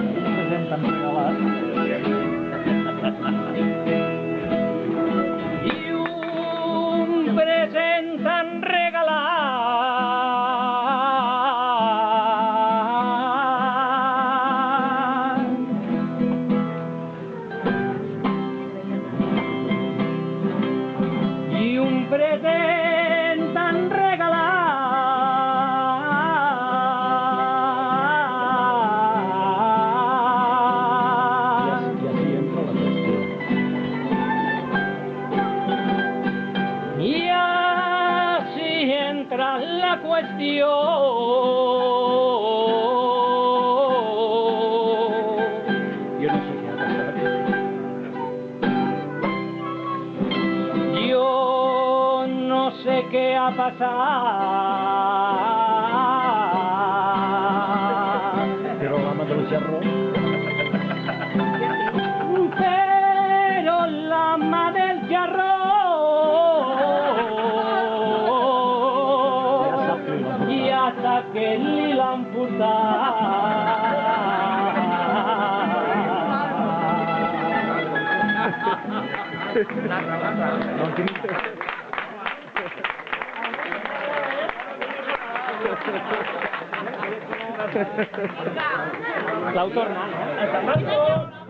Presenten regalat. I un present han regalat. I un present han regalat. La cuestión, Yo no sé qué ha pasado. yo no sé qué ha pasado, Pero la ama del jarro. pero la ama del jarro hasta que li l'han portat. L'autor no, no?